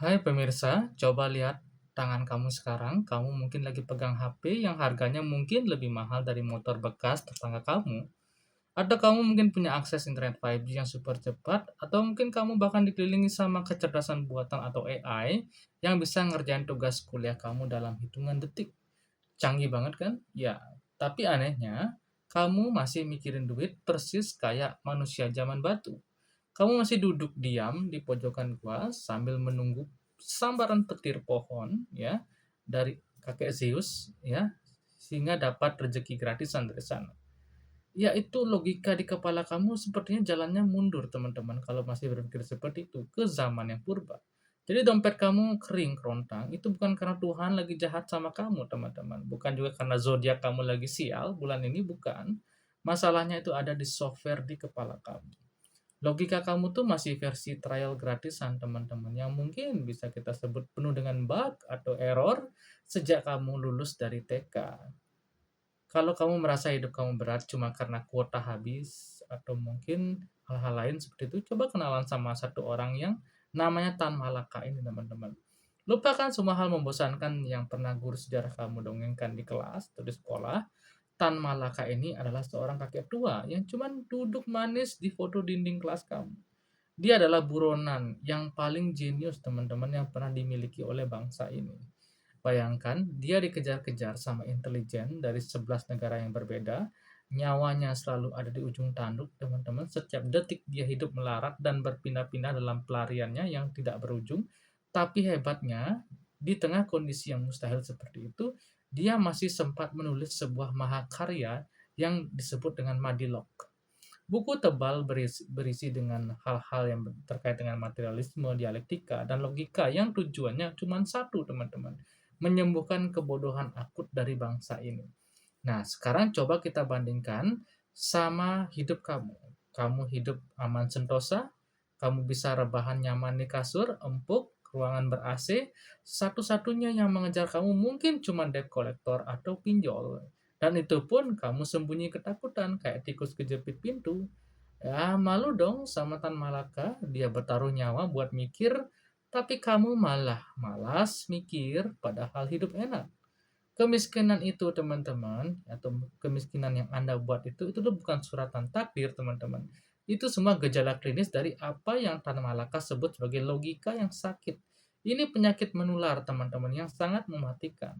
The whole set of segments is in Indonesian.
Hai pemirsa, coba lihat tangan kamu sekarang. Kamu mungkin lagi pegang HP yang harganya mungkin lebih mahal dari motor bekas tetangga kamu. Atau kamu mungkin punya akses internet 5G yang super cepat, atau mungkin kamu bahkan dikelilingi sama kecerdasan buatan atau AI yang bisa ngerjain tugas kuliah kamu dalam hitungan detik. Canggih banget kan? Ya, tapi anehnya, kamu masih mikirin duit persis kayak manusia zaman batu. Kamu masih duduk diam di pojokan gua sambil menunggu sambaran petir pohon ya dari kakek Zeus ya sehingga dapat rezeki gratisan dari sana. Ya itu logika di kepala kamu sepertinya jalannya mundur teman-teman kalau masih berpikir seperti itu ke zaman yang purba. Jadi dompet kamu kering kerontang itu bukan karena Tuhan lagi jahat sama kamu teman-teman, bukan juga karena zodiak kamu lagi sial bulan ini, bukan. Masalahnya itu ada di software di kepala kamu. Logika kamu tuh masih versi trial gratisan teman-teman yang mungkin bisa kita sebut penuh dengan bug atau error sejak kamu lulus dari TK. Kalau kamu merasa hidup kamu berat cuma karena kuota habis atau mungkin hal-hal lain seperti itu, coba kenalan sama satu orang yang namanya Tan Malaka ini teman-teman. Lupakan semua hal membosankan yang pernah guru sejarah kamu dongengkan di kelas atau di sekolah. Tan Malaka ini adalah seorang kakek tua yang cuma duduk manis di foto dinding kelas kamu. Dia adalah buronan yang paling jenius teman-teman yang pernah dimiliki oleh bangsa ini. Bayangkan, dia dikejar-kejar sama intelijen dari 11 negara yang berbeda. Nyawanya selalu ada di ujung tanduk, teman-teman. Setiap detik dia hidup melarat dan berpindah-pindah dalam pelariannya yang tidak berujung. Tapi hebatnya, di tengah kondisi yang mustahil seperti itu, dia masih sempat menulis sebuah mahakarya yang disebut dengan Madilog. Buku tebal berisi dengan hal-hal yang terkait dengan materialisme, dialektika, dan logika yang tujuannya cuma satu, teman-teman. Menyembuhkan kebodohan akut dari bangsa ini. Nah, sekarang coba kita bandingkan sama hidup kamu. Kamu hidup aman sentosa, kamu bisa rebahan nyaman di kasur, empuk, ruangan ber-AC, satu-satunya yang mengejar kamu mungkin cuma debt collector atau pinjol. Dan itu pun kamu sembunyi ketakutan kayak tikus kejepit pintu. Ya, malu dong sama Tan Malaka, dia bertaruh nyawa buat mikir, tapi kamu malah malas mikir padahal hidup enak. Kemiskinan itu teman-teman, atau kemiskinan yang Anda buat itu tuh bukan suratan takdir teman-teman. Itu semua gejala klinis dari apa yang Tan Malaka sebut sebagai logika yang sakit. Ini penyakit menular teman-teman yang sangat mematikan.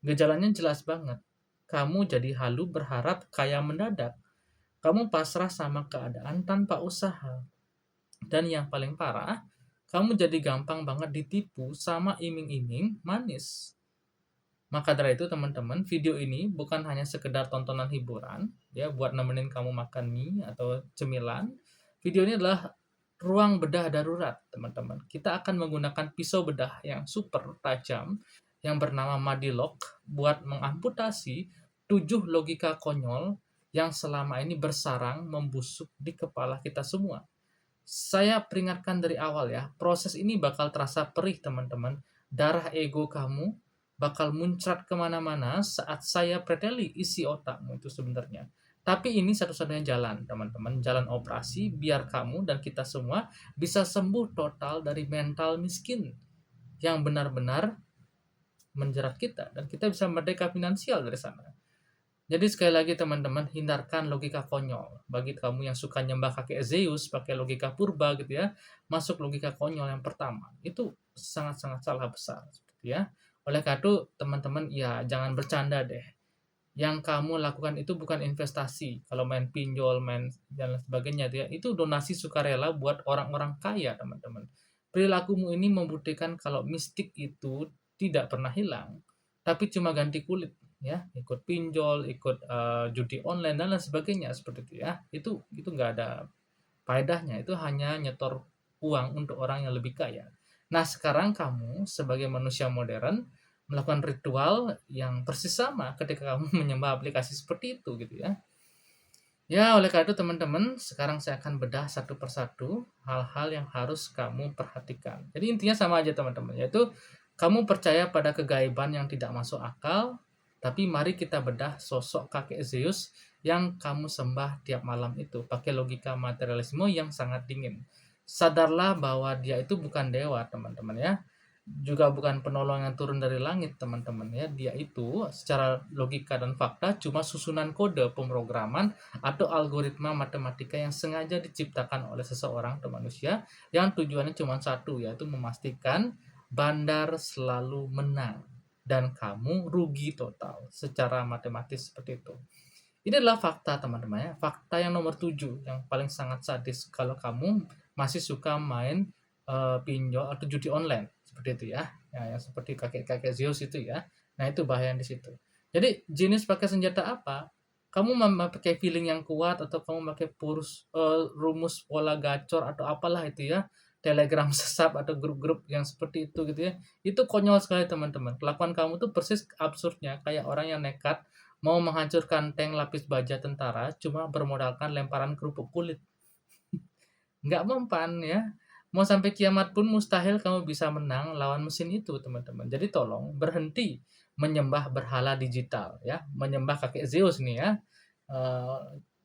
Gejalanya jelas banget. Kamu jadi halu berharap kaya mendadak. Kamu pasrah sama keadaan tanpa usaha. Dan yang paling parah, kamu jadi gampang banget ditipu sama iming-iming manis. Maka dari itu teman-teman, video ini bukan hanya sekedar tontonan hiburan, ya buat nemenin kamu makan mie atau cemilan. Video ini adalah ruang bedah darurat, teman-teman. Kita akan menggunakan pisau bedah yang super tajam yang bernama Madilog buat mengamputasi 7 logika konyol yang selama ini bersarang membusuk di kepala kita semua. Saya peringatkan dari awal ya, proses ini bakal terasa perih teman-teman. Darah ego kamu bakal muncrat kemana-mana saat saya preteli isi otakmu itu sebenarnya. Tapi ini satu-satunya jalan teman-teman, jalan operasi biar kamu dan kita semua bisa sembuh total dari mental miskin yang benar-benar menjerat kita dan kita bisa merdeka finansial dari sana. Jadi sekali lagi teman-teman, hindarkan logika konyol. Bagi kamu yang suka nyembah kakek Zeus pakai logika purba gitu ya, masuk logika konyol yang pertama. Itu sangat-sangat salah besar seperti ya. Oleh karena itu teman-teman ya jangan bercanda deh. Yang kamu lakukan itu bukan investasi. Kalau main pinjol, main dan lain sebagainya ya, itu donasi sukarela buat orang-orang kaya, teman-teman. Perilakumu ini membuktikan kalau mistik itu tidak pernah hilang, tapi cuma ganti kulit ya, ikut pinjol, ikut judi online dan lain sebagainya seperti itu ya. Itu nggak ada faedahnya, itu hanya nyetor uang untuk orang yang lebih kaya. Nah, sekarang kamu sebagai manusia modern melakukan ritual yang persis sama ketika kamu menyembah aplikasi seperti itu gitu ya. Ya, oleh karena itu teman-teman, sekarang saya akan bedah satu persatu hal-hal yang harus kamu perhatikan. Jadi intinya sama aja teman-teman, yaitu kamu percaya pada kegaiban yang tidak masuk akal, tapi mari kita bedah sosok kakek Zeus yang kamu sembah tiap malam itu pakai logika materialisme yang sangat dingin. Sadarlah bahwa dia itu bukan dewa, teman-teman ya. juga bukan penolong yang turun dari langit, teman-teman ya. Dia itu secara logika dan fakta cuma susunan kode pemrograman atau algoritma matematika yang sengaja diciptakan oleh seseorang atau manusia yang tujuannya cuma satu, yaitu memastikan bandar selalu menang dan kamu rugi total secara matematis seperti itu. Ini adalah fakta teman-teman ya. Fakta yang nomor 7 yang paling sangat sadis kalau kamu masih suka main pinjol atau judi online seperti itu ya. Ya, yang seperti kakek-kakek Zeus itu ya. Nah, itu bahaya di situ. Jadi, jenis pakai senjata apa? Kamu memakai feeling yang kuat atau kamu pakai rumus pola gacor atau apalah itu ya. Telegram sesat atau grup-grup yang seperti itu gitu ya. Itu konyol sekali teman-teman. Kelakuan kamu tuh persis absurdnya kayak orang yang nekat mau menghancurkan tank lapis baja tentara cuma bermodalkan lemparan kerupuk kulit. Nggak mempan ya. Mau sampai kiamat pun mustahil kamu bisa menang lawan mesin itu, teman-teman. Jadi tolong berhenti menyembah berhala digital ya, menyembah kakek Zeus nih ya. Eh,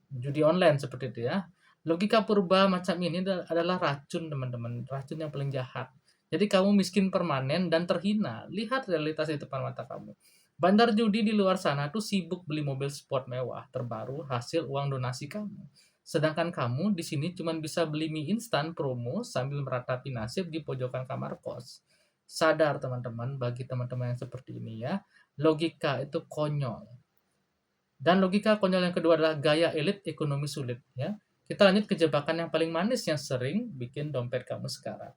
Judi online seperti itu ya. Logika purba macam ini adalah racun, teman-teman. Racun yang paling jahat. Jadi kamu miskin permanen dan terhina. Lihat realitas di depan mata kamu. Bandar judi di luar sana tuh sibuk beli mobil sport mewah terbaru hasil uang donasi kamu. Sedangkan kamu di sini cuma bisa beli mie instan promo sambil meratapi nasib di pojokan kamar kos. Sadar teman-teman, bagi teman-teman yang seperti ini ya, logika itu konyol. Dan logika konyol yang kedua adalah gaya elit ekonomi sulit ya. Kita lanjut ke jebakan yang paling manis yang sering bikin dompet kamu sekarang.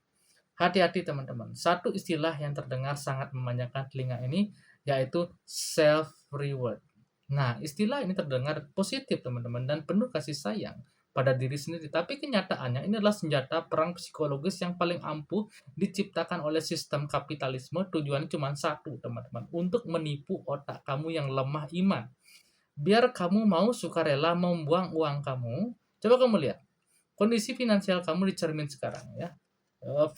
Hati-hati teman-teman. Satu istilah yang terdengar sangat memanjakan telinga ini yaitu self reward. Nah, istilah ini terdengar positif teman-teman dan penuh kasih sayang pada diri sendiri. Tapi kenyataannya ini adalah senjata perang psikologis yang paling ampuh diciptakan oleh sistem kapitalisme. Tujuannya cuma satu teman-teman, untuk menipu otak kamu yang lemah iman. Biar kamu mau sukarela membuang uang kamu. Coba kamu lihat kondisi finansial kamu di cermin sekarang ya.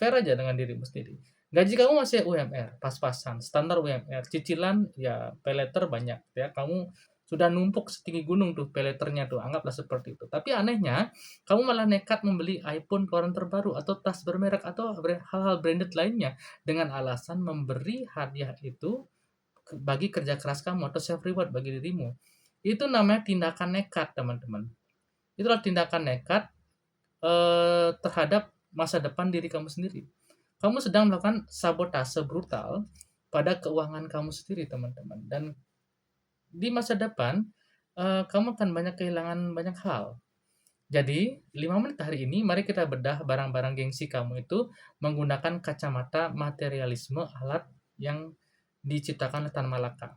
Fair aja dengan dirimu sendiri. Gaji kamu masih UMR, pas-pasan, standar UMR, cicilan ya paylater banyak ya. Kamu sudah numpuk setinggi gunung tuh payletternya tuh, anggaplah seperti itu. Tapi anehnya, kamu malah nekat membeli iPhone keluaran terbaru atau tas bermerek atau hal-hal branded lainnya dengan alasan memberi hadiah itu bagi kerja keras kamu atau self reward bagi dirimu. Itu namanya tindakan nekat, teman-teman. Itulah tindakan nekat terhadap masa depan diri kamu sendiri. Kamu sedang melakukan sabotase brutal pada keuangan kamu sendiri, teman-teman. Dan di masa depan, kamu akan banyak kehilangan banyak hal. Jadi, 5 menit hari ini, mari kita bedah barang-barang gengsi kamu itu menggunakan kacamata materialisme alat yang diciptakan oleh Tan Malaka.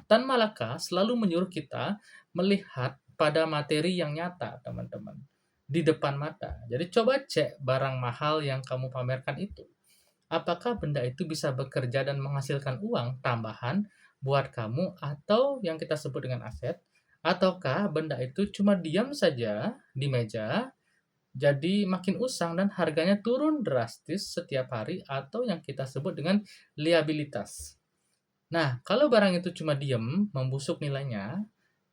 Tan Malaka selalu menyuruh kita melihat pada materi yang nyata, teman-teman, di depan mata. Jadi coba cek barang mahal yang kamu pamerkan itu. Apakah benda itu bisa bekerja dan menghasilkan uang tambahan buat kamu atau yang kita sebut dengan aset? Ataukah benda itu cuma diam saja di meja, jadi makin usang dan harganya turun drastis setiap hari atau yang kita sebut dengan liabilitas? Nah, kalau barang itu cuma diem, membusuk nilainya,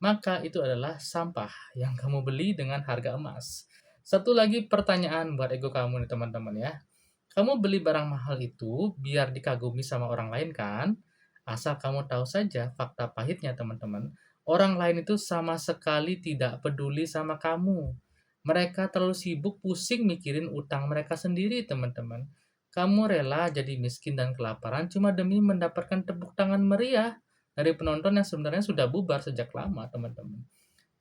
maka itu adalah sampah yang kamu beli dengan harga emas. Satu lagi pertanyaan buat ego kamu nih teman-teman ya. Kamu beli barang mahal itu biar dikagumi sama orang lain kan? Asal kamu tahu saja fakta pahitnya teman-teman. Orang lain itu sama sekali tidak peduli sama kamu. Mereka terlalu sibuk pusing mikirin utang mereka sendiri teman-teman. Kamu rela jadi miskin dan kelaparan cuma demi mendapatkan tepuk tangan meriah dari penonton yang sebenarnya sudah bubar sejak lama, teman-teman.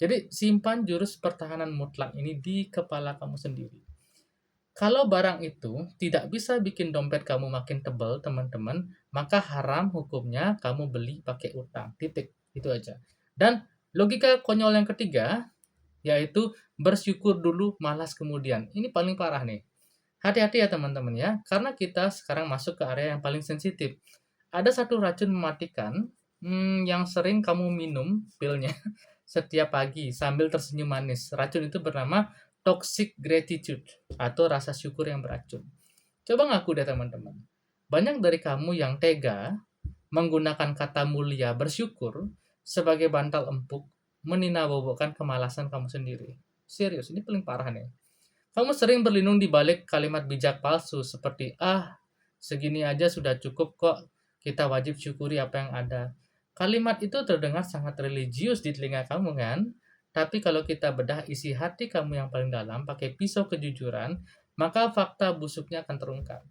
Jadi, simpan jurus pertahanan mutlak ini di kepala kamu sendiri. Kalau barang itu tidak bisa bikin dompet kamu makin tebal, teman-teman, maka haram hukumnya kamu beli pakai utang. Titik. Itu aja. Dan logika konyol yang ketiga, yaitu bersyukur dulu, malas kemudian. Ini paling parah nih. Hati-hati ya teman-teman ya, karena kita sekarang masuk ke area yang paling sensitif. Ada satu racun mematikan yang sering kamu minum pilnya setiap pagi sambil tersenyum manis. Racun itu bernama toxic gratitude atau rasa syukur yang beracun. Coba ngaku deh teman-teman. Banyak dari kamu yang tega menggunakan kata mulia bersyukur sebagai bantal empuk meninabobokan kemalasan kamu sendiri. Serius, ini paling parah nih. Kamu sering berlindung di balik kalimat bijak palsu seperti, ah, segini aja sudah cukup kok, kita wajib syukuri apa yang ada. Kalimat itu terdengar sangat religius di telinga kamu kan? Tapi kalau kita bedah isi hati kamu yang paling dalam pakai pisau kejujuran, maka fakta busuknya akan terungkap.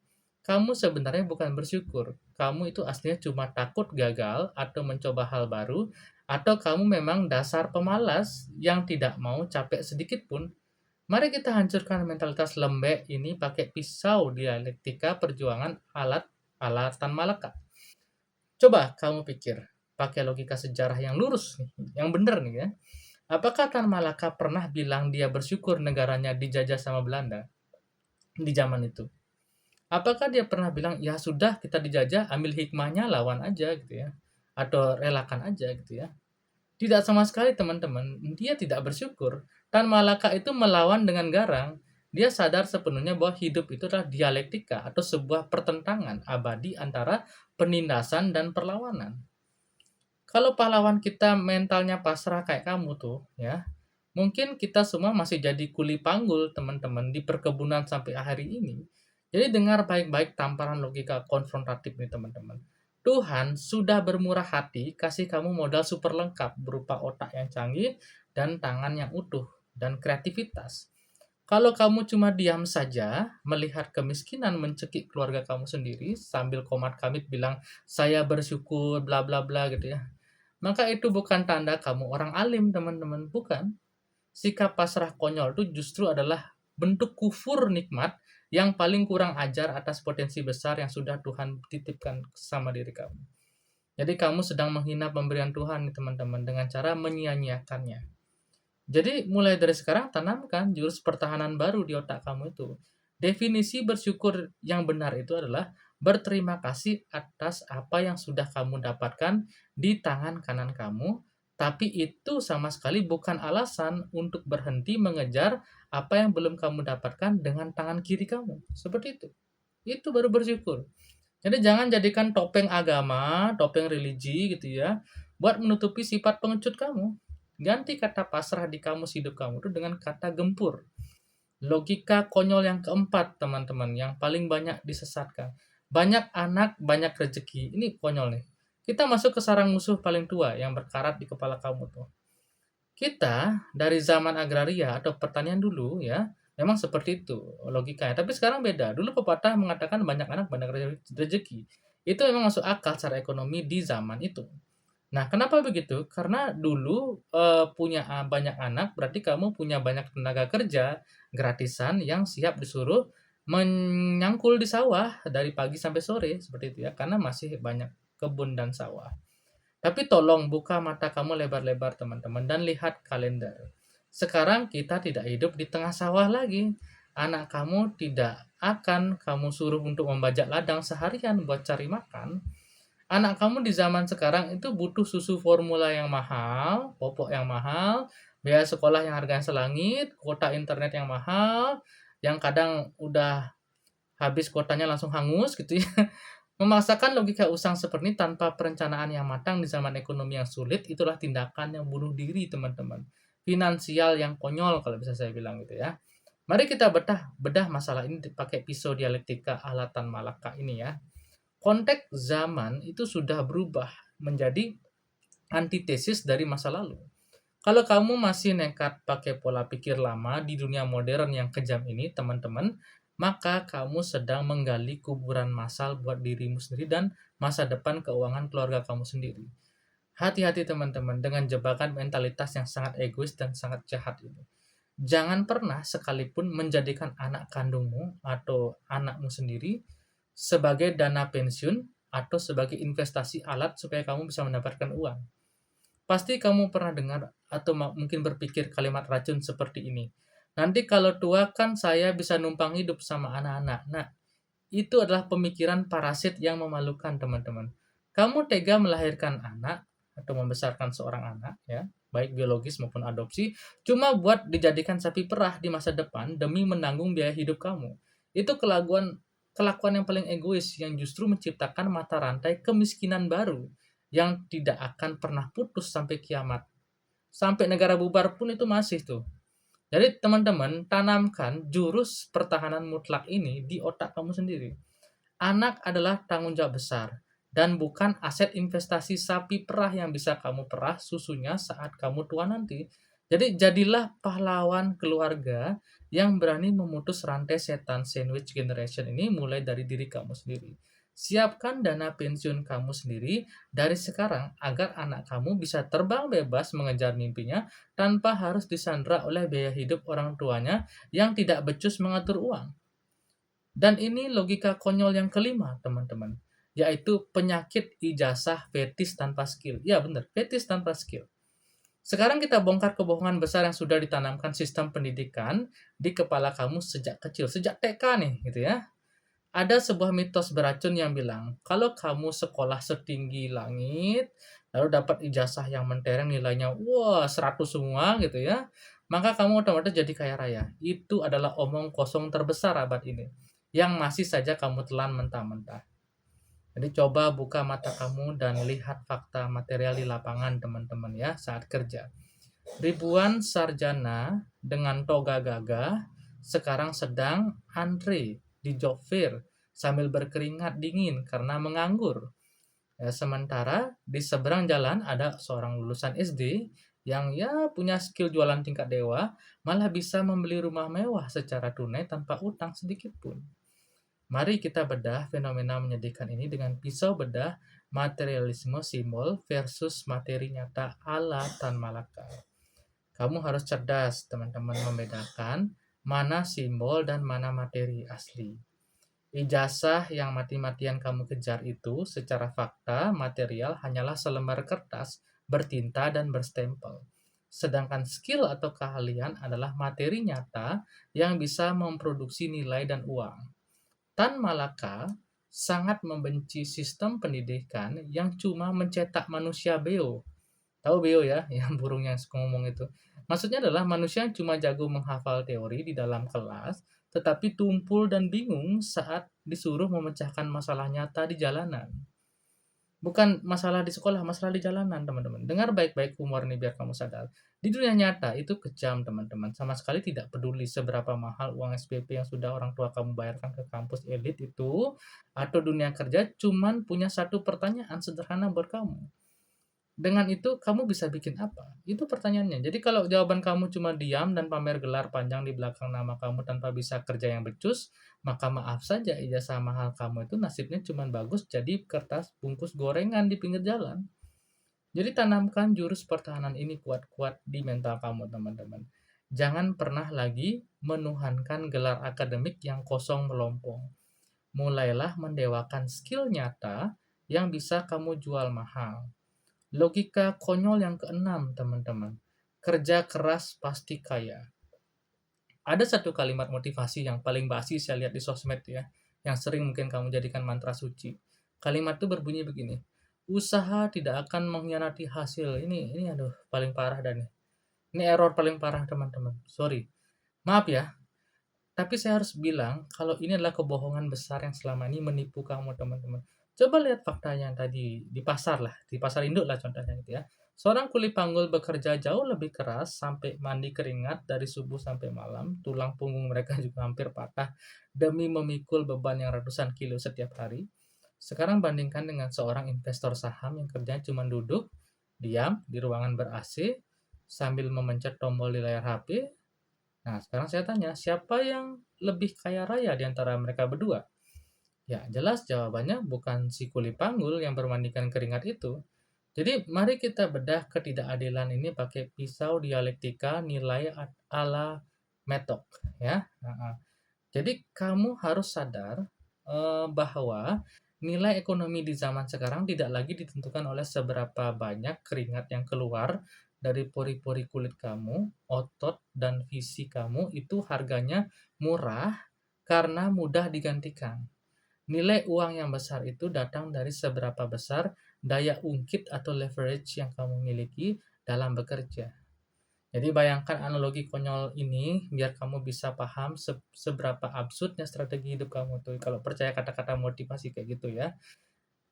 Kamu sebenarnya bukan bersyukur. Kamu itu aslinya cuma takut gagal atau mencoba hal baru, atau kamu memang dasar pemalas yang tidak mau capek sedikit pun. Mari kita hancurkan mentalitas lembek ini pakai pisau dialektika perjuangan alatan malaka. Coba kamu pikir, pakai logika sejarah yang lurus nih, yang benar nih ya. Apakah Tan Malaka pernah bilang dia bersyukur negaranya dijajah sama Belanda di zaman itu? Apakah dia pernah bilang, ya sudah kita dijajah, ambil hikmahnya, lawan aja gitu ya. Atau relakan aja gitu ya. Tidak sama sekali teman-teman, dia tidak bersyukur. Tan Malaka itu melawan dengan garang. Dia sadar sepenuhnya bahwa hidup itu adalah dialektika atau sebuah pertentangan abadi antara penindasan dan perlawanan. Kalau pahlawan kita mentalnya pasrah kayak kamu tuh, ya, mungkin kita semua masih jadi kuli panggul teman-teman di perkebunan sampai hari ini. Jadi dengar baik-baik tamparan logika konfrontatif nih teman-teman. Tuhan sudah bermurah hati kasih kamu modal super lengkap berupa otak yang canggih dan tangan yang utuh dan kreativitas. Kalau kamu cuma diam saja melihat kemiskinan mencekik keluarga kamu sendiri sambil komat kamit bilang saya bersyukur bla bla bla gitu ya. Maka itu bukan tanda kamu orang alim teman-teman, bukan. Sikap pasrah konyol itu justru adalah bentuk kufur nikmat yang paling kurang ajar atas potensi besar yang sudah Tuhan titipkan sama diri kamu. Jadi kamu sedang menghina pemberian Tuhan nih teman-teman dengan cara menyia-nyiakannya. Jadi mulai dari sekarang tanamkan jurus pertahanan baru di otak kamu itu. Definisi bersyukur yang benar itu adalah berterima kasih atas apa yang sudah kamu dapatkan di tangan kanan kamu, tapi itu sama sekali bukan alasan untuk berhenti mengejar apa yang belum kamu dapatkan dengan tangan kiri kamu. Seperti itu. Itu baru bersyukur. Jadi jangan jadikan topeng agama, topeng religi gitu ya, buat menutupi sifat pengecut kamu. Ganti kata pasrah di kamus hidup kamu itu dengan kata gempur. Logika konyol yang keempat, teman-teman, yang paling banyak disesatkan. Banyak anak, banyak rezeki. Ini konyol nih. Kita masuk ke sarang musuh paling tua yang berkarat di kepala kamu tuh. Kita dari zaman agraria atau pertanian dulu ya, memang seperti itu logikanya. Tapi sekarang beda. Dulu pepatah mengatakan banyak anak banyak rezeki. Itu memang masuk akal secara ekonomi di zaman itu. Nah, kenapa begitu? Karena dulu punya banyak anak berarti kamu punya banyak tenaga kerja gratisan yang siap disuruh menyangkul di sawah dari pagi sampai sore seperti itu ya, karena masih banyak kebun dan sawah. Tapi tolong buka mata kamu lebar-lebar teman-teman dan lihat kalender. Sekarang kita tidak hidup di tengah sawah lagi. Anak kamu tidak akan kamu suruh untuk membajak ladang seharian buat cari makan. Anak kamu di zaman sekarang itu butuh susu formula yang mahal, popok yang mahal, biaya sekolah yang harganya selangit, kuota internet yang mahal, yang kadang udah habis kuotanya langsung hangus gitu ya. Memaksakan logika usang seperti ini tanpa perencanaan yang matang di zaman ekonomi yang sulit, itulah tindakan yang bunuh diri, teman-teman. Finansial yang konyol, kalau bisa saya bilang gitu ya. Mari kita bedah masalah ini pakai pisau dialektika alatan malaka ini ya. Konteks zaman itu sudah berubah menjadi antitesis dari masa lalu. Kalau kamu masih nekat pakai pola pikir lama di dunia modern yang kejam ini, teman-teman, maka kamu sedang menggali kuburan massal buat dirimu sendiri dan masa depan keuangan keluarga kamu sendiri. Hati-hati teman-teman dengan jebakan mentalitas yang sangat egois dan sangat jahat ini. Jangan pernah sekalipun menjadikan anak kandungmu atau anakmu sendiri sebagai dana pensiun atau sebagai investasi alat supaya kamu bisa mendapatkan uang. Pasti kamu pernah dengar atau mungkin berpikir kalimat racun seperti ini. Nanti kalau tua kan saya bisa numpang hidup sama anak-anak. Nah, itu adalah pemikiran parasit yang memalukan, teman-teman. Kamu tega melahirkan anak atau membesarkan seorang anak, ya, baik biologis maupun adopsi, cuma buat dijadikan sapi perah di masa depan demi menanggung biaya hidup kamu. Itu kelakuan yang paling egois yang justru menciptakan mata rantai kemiskinan baru yang tidak akan pernah putus sampai kiamat. Sampai negara bubar pun itu masih tuh. Jadi teman-teman, tanamkan jurus pertahanan mutlak ini di otak kamu sendiri. Anak adalah tanggung jawab besar dan bukan aset investasi sapi perah yang bisa kamu perah susunya saat kamu tua nanti. Jadi jadilah pahlawan keluarga yang berani memutus rantai setan sandwich generation ini mulai dari diri kamu sendiri. Siapkan dana pensiun kamu sendiri dari sekarang agar anak kamu bisa terbang bebas mengejar mimpinya tanpa harus disandra oleh biaya hidup orang tuanya yang tidak becus mengatur uang. Dan ini logika konyol yang kelima, teman-teman, yaitu penyakit ijazah fetis tanpa skill. Ya, benar, fetis tanpa skill. Sekarang kita bongkar kebohongan besar yang sudah ditanamkan sistem pendidikan di kepala kamu sejak kecil, sejak TK nih, gitu ya. Ada sebuah mitos beracun yang bilang, kalau kamu sekolah setinggi langit, lalu dapat ijazah yang mentereng nilainya, wah 100 semua gitu ya, maka kamu otomatis jadi kaya raya. Itu adalah omong kosong terbesar abad ini, yang masih saja kamu telan mentah-mentah. Jadi coba buka mata kamu dan lihat fakta material di lapangan teman-teman ya saat kerja. Ribuan sarjana dengan toga gagah sekarang sedang antre di job fair sambil berkeringat dingin karena menganggur. Ya, sementara di seberang jalan ada seorang lulusan SD yang ya punya skill jualan tingkat dewa, malah bisa membeli rumah mewah secara tunai tanpa utang sedikit pun. Mari kita bedah fenomena menyedihkan ini dengan pisau bedah materialisme simbol versus materi nyata ala Tan Malaka. Kamu harus cerdas, teman-teman, membedakan mana simbol dan mana materi asli. Ijazah yang mati-matian kamu kejar itu secara fakta material hanyalah selembar kertas bertinta dan berstempel. Sedangkan skill atau keahlian adalah materi nyata yang bisa memproduksi nilai dan uang. Tan Malaka sangat membenci sistem pendidikan yang cuma mencetak manusia beo. Tahu beo ya, yang burung yang suka ngomong itu. Maksudnya adalah manusia yang cuma jago menghafal teori di dalam kelas, tetapi tumpul dan bingung saat disuruh memecahkan masalah nyata di jalanan. Bukan masalah di sekolah, masalah di jalanan, teman-teman. Dengar baik-baik humor nih biar kamu sadar. Di dunia nyata itu kejam, teman-teman. Sama sekali tidak peduli seberapa mahal uang SPP yang sudah orang tua kamu bayarkan ke kampus elit itu, atau dunia kerja cuman punya satu pertanyaan sederhana buat kamu. Dengan itu kamu bisa bikin apa? Itu pertanyaannya. Jadi kalau jawaban kamu cuma diam dan pamer gelar panjang di belakang nama kamu tanpa bisa kerja yang becus, maka maaf saja ijazah mahal kamu itu nasibnya cuma bagus jadi kertas bungkus gorengan di pinggir jalan. Jadi tanamkan jurus pertahanan ini kuat-kuat di mental kamu, teman-teman. Jangan pernah lagi menuhankan gelar akademik yang kosong melompong. Mulailah mendewakan skill nyata yang bisa kamu jual mahal. Logika konyol yang keenam, teman-teman. Kerja keras pasti kaya. Ada satu kalimat motivasi yang paling basi saya lihat di sosmed ya, yang sering mungkin kamu jadikan mantra suci. Kalimat itu berbunyi begini, usaha tidak akan mengkhianati hasil. Ini aduh paling parah dan ini error paling parah teman-teman. Sorry. Maaf ya, tapi saya harus bilang kalau ini adalah kebohongan besar yang selama ini menipu kamu teman-teman. Coba lihat faktanya yang tadi di pasar lah, di pasar induk lah contohnya gitu ya. Seorang kuli panggul bekerja jauh lebih keras sampai mandi keringat dari subuh sampai malam, tulang punggung mereka juga hampir patah demi memikul beban yang ratusan kilo setiap hari. Sekarang bandingkan dengan seorang investor saham yang kerjanya cuma duduk, diam di ruangan ber-AC sambil memencet tombol di layar HP. Nah, sekarang saya tanya, siapa yang lebih kaya raya di antara mereka berdua? Ya, jelas jawabannya bukan si kuli panggul yang bermandikan keringat itu. Jadi, mari kita bedah ketidakadilan ini pakai pisau dialektika nilai ala metok, ya. Nah, jadi, kamu harus sadar bahwa nilai ekonomi di zaman sekarang tidak lagi ditentukan oleh seberapa banyak keringat yang keluar dari pori-pori kulit kamu, otot, dan visi kamu itu harganya murah karena mudah digantikan. Nilai uang yang besar itu datang dari seberapa besar daya ungkit atau leverage yang kamu miliki dalam bekerja. Jadi bayangkan analogi konyol ini biar kamu bisa paham seberapa absurdnya strategi hidup kamu tuh. Kalau percaya kata-kata motivasi kayak gitu ya.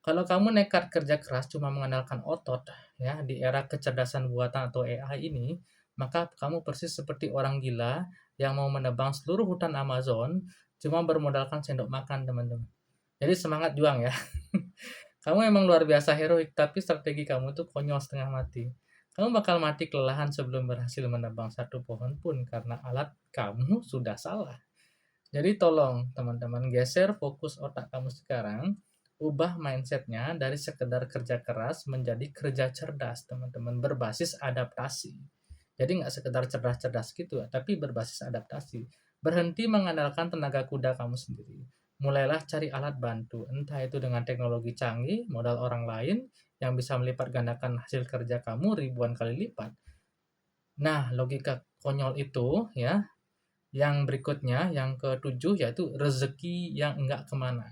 Kalau kamu nekat kerja keras cuma mengandalkan otot ya di era kecerdasan buatan atau AI ini, maka kamu persis seperti orang gila yang mau menebang seluruh hutan Amazon cuma bermodalkan sendok makan, teman-teman. Jadi semangat juang ya. Kamu emang luar biasa heroik, tapi strategi kamu tuh konyol setengah mati. Kamu bakal mati kelelahan sebelum berhasil menebang satu pohon pun karena alat kamu sudah salah. Jadi tolong teman-teman geser fokus otak kamu sekarang, ubah mindsetnya dari sekedar kerja keras menjadi kerja cerdas teman-teman, berbasis adaptasi. Jadi nggak sekedar cerdas-cerdas gitu, tapi berbasis adaptasi. Berhenti mengandalkan tenaga kuda kamu sendiri. Mulailah cari alat bantu, entah itu dengan teknologi canggih, modal orang lain, yang bisa melipat gandakan hasil kerja kamu ribuan kali lipat. Nah, logika konyol itu ya, yang berikutnya, yang ketujuh, yaitu rezeki yang enggak kemana.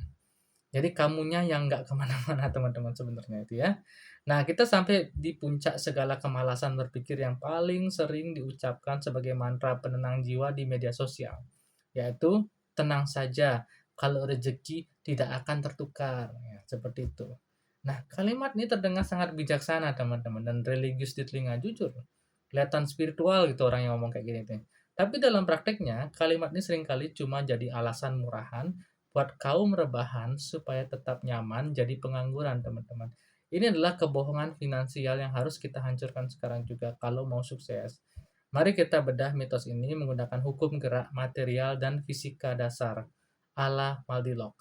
Jadi kamunya yang enggak kemana-mana teman-teman sebenarnya itu ya. Nah, kita sampai di puncak segala kemalasan berpikir yang paling sering diucapkan sebagai mantra penenang jiwa di media sosial, yaitu tenang saja, kalau rezeki tidak akan tertukar, ya, seperti itu. Nah, kalimat ini terdengar sangat bijaksana teman-teman dan religius di telinga, jujur. Kelihatan spiritual gitu orang yang ngomong kayak gini tuh. Tapi dalam prakteknya, kalimat ini seringkali cuma jadi alasan murahan buat kaum rebahan supaya tetap nyaman jadi pengangguran, teman-teman. Ini adalah kebohongan finansial yang harus kita hancurkan sekarang juga kalau mau sukses. Mari kita bedah mitos ini menggunakan hukum gerak material dan fisika dasar ala Maldilok.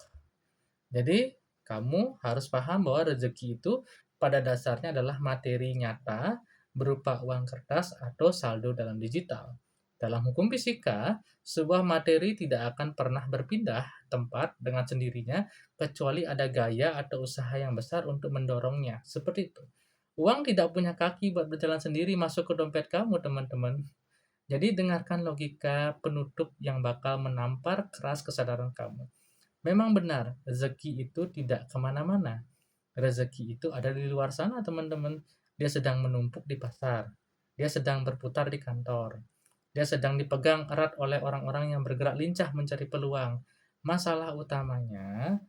Jadi, kamu harus paham bahwa rezeki itu pada dasarnya adalah materi nyata berupa uang kertas atau saldo dalam digital. Dalam hukum fisika, sebuah materi tidak akan pernah berpindah tempat dengan sendirinya kecuali ada gaya atau usaha yang besar untuk mendorongnya. Seperti itu. Uang tidak punya kaki buat berjalan sendiri masuk ke dompet kamu, teman-teman. Jadi dengarkan logika penutup yang bakal menampar keras kesadaran kamu. Memang benar, rezeki itu tidak kemana-mana. Rezeki itu ada di luar sana, teman-teman. Dia sedang menumpuk di pasar. Dia sedang berputar di kantor. Dia sedang dipegang erat oleh orang-orang yang bergerak lincah mencari peluang. Masalah utamanya,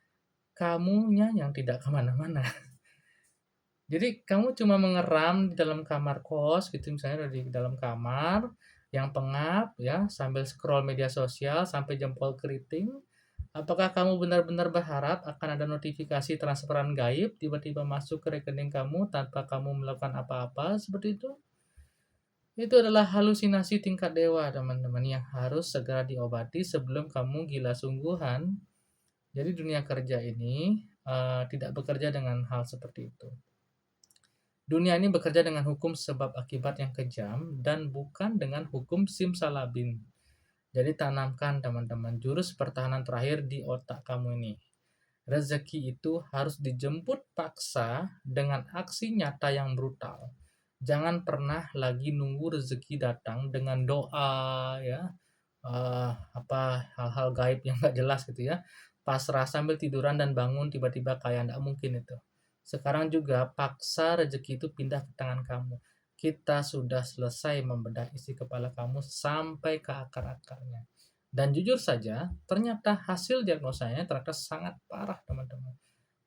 kamunya yang tidak kemana-mana. Jadi kamu cuma mengeram di dalam kamar kos gitu, misalnya di dalam kamar yang pengap ya, sambil scroll media sosial sampai jempol keriting. Apakah kamu benar-benar berharap akan ada notifikasi transferan gaib tiba-tiba masuk ke rekening kamu tanpa kamu melakukan apa-apa seperti itu? Itu adalah halusinasi tingkat dewa, teman-teman, yang harus segera diobati sebelum kamu gila sungguhan. Jadi dunia kerja ini tidak bekerja dengan hal seperti itu. Dunia ini bekerja dengan hukum sebab akibat yang kejam dan bukan dengan hukum simsalabim. Jadi tanamkan teman-teman jurus pertahanan terakhir di otak kamu ini. Rezeki itu harus dijemput paksa dengan aksi nyata yang brutal. Jangan pernah lagi nunggu rezeki datang dengan doa ya, apa hal-hal gaib yang nggak jelas gitu ya. Pasrah sambil tiduran dan bangun tiba-tiba kayak nggak mungkin itu. Sekarang juga paksa rezeki itu pindah ke tangan kamu. Kita sudah selesai membedah isi kepala kamu sampai ke akar-akarnya. Dan jujur saja, ternyata hasil diagnosanya ternyata sangat parah, teman-teman.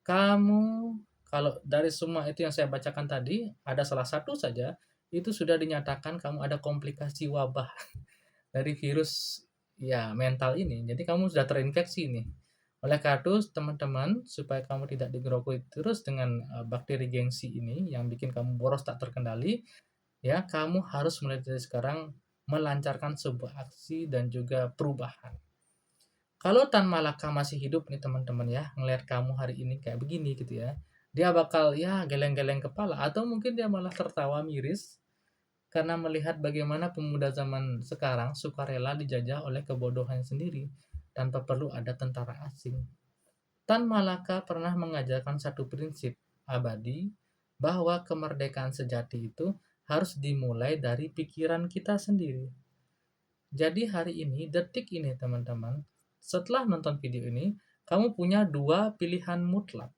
Kamu, kalau dari semua itu yang saya bacakan tadi, ada salah satu saja, itu sudah dinyatakan kamu ada komplikasi wabah dari virus ya mental ini. Jadi kamu sudah terinfeksi nih. Oleh karena itu, teman-teman, supaya kamu tidak digerogoti terus dengan bakteri gengsi ini yang bikin kamu boros tak terkendali, ya kamu harus mulai dari sekarang melancarkan sebuah aksi dan juga perubahan. Kalau Tan Malaka masih hidup nih teman-teman ya, ngelihat kamu hari ini kayak begini gitu ya, dia bakal ya geleng-geleng kepala atau mungkin dia malah tertawa miris karena melihat bagaimana pemuda zaman sekarang sukarela dijajah oleh kebodohan sendiri tanpa perlu ada tentara asing. Tan Malaka pernah mengajarkan satu prinsip abadi bahwa kemerdekaan sejati itu harus dimulai dari pikiran kita sendiri. Jadi hari ini, detik ini teman-teman, setelah nonton video ini, kamu punya dua pilihan mutlak.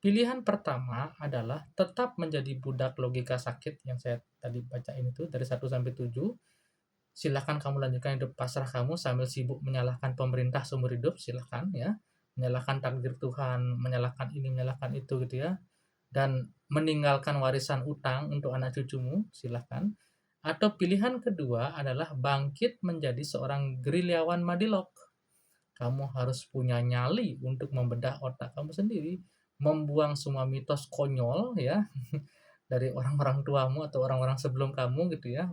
Pilihan pertama adalah tetap menjadi budak logika sakit yang saya tadi bacain itu dari 1 sampai 7. Silahkan kamu lanjutkan hidup pasrah kamu sambil sibuk menyalahkan pemerintah seumur hidup, silahkan ya. Menyalahkan takdir Tuhan, menyalahkan ini, menyalahkan itu gitu ya. Dan meninggalkan warisan utang untuk anak cucumu, silahkan. Atau pilihan kedua adalah bangkit menjadi seorang gerilyawan Madilok. kamu harus punya nyali untuk membedah otak kamu sendiri, membuang semua mitos konyol ya, dari orang-orang tuamu atau orang-orang sebelum kamu gitu ya,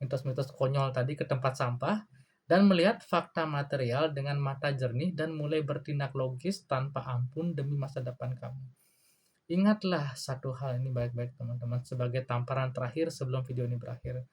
mitos-mitos konyol tadi ke tempat sampah, dan melihat fakta material dengan mata jernih dan mulai bertindak logis tanpa ampun demi masa depan kamu. Ingatlah satu hal ini baik-baik teman-teman, sebagai tamparan terakhir sebelum video ini berakhir.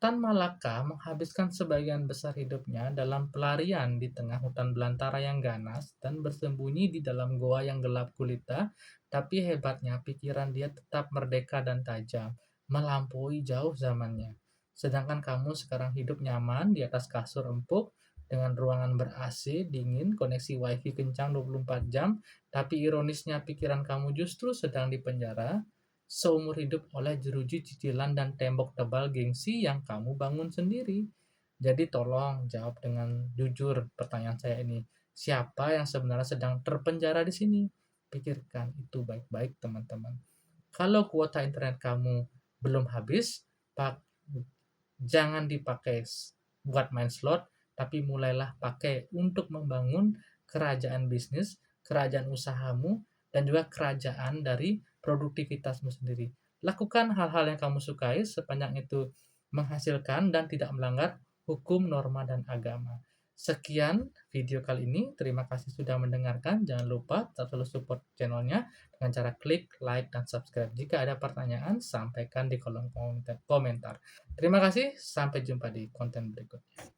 Tan Malaka menghabiskan sebagian besar hidupnya dalam pelarian di tengah hutan belantara yang ganas dan bersembunyi di dalam goa yang gelap gulita, tapi hebatnya pikiran dia tetap merdeka dan tajam, melampaui jauh zamannya. Sedangkan kamu sekarang hidup nyaman di atas kasur empuk dengan ruangan ber-AC, dingin, koneksi WiFi kencang 24 jam, tapi ironisnya pikiran kamu justru sedang dipenjara seumur hidup oleh jeruji cicilan dan tembok tebal gengsi yang kamu bangun sendiri. Jadi tolong jawab dengan jujur pertanyaan saya ini. Siapa yang sebenarnya sedang terpenjara di sini? Pikirkan itu baik-baik teman-teman. Kalau kuota internet kamu belum habis, pak, jangan dipakai buat main slot, tapi mulailah pakai untuk membangun kerajaan bisnis, kerajaan usahamu, dan juga kerajaan dari produktivitasmu sendiri. Lakukan hal-hal yang kamu sukai sepanjang itu menghasilkan dan tidak melanggar hukum, norma, dan agama. Sekian video kali ini. Terima kasih sudah mendengarkan. Jangan lupa selalu support channelnya dengan cara klik, like, dan subscribe. Jika ada pertanyaan, sampaikan di kolom komentar. Terima kasih, sampai jumpa di konten berikutnya.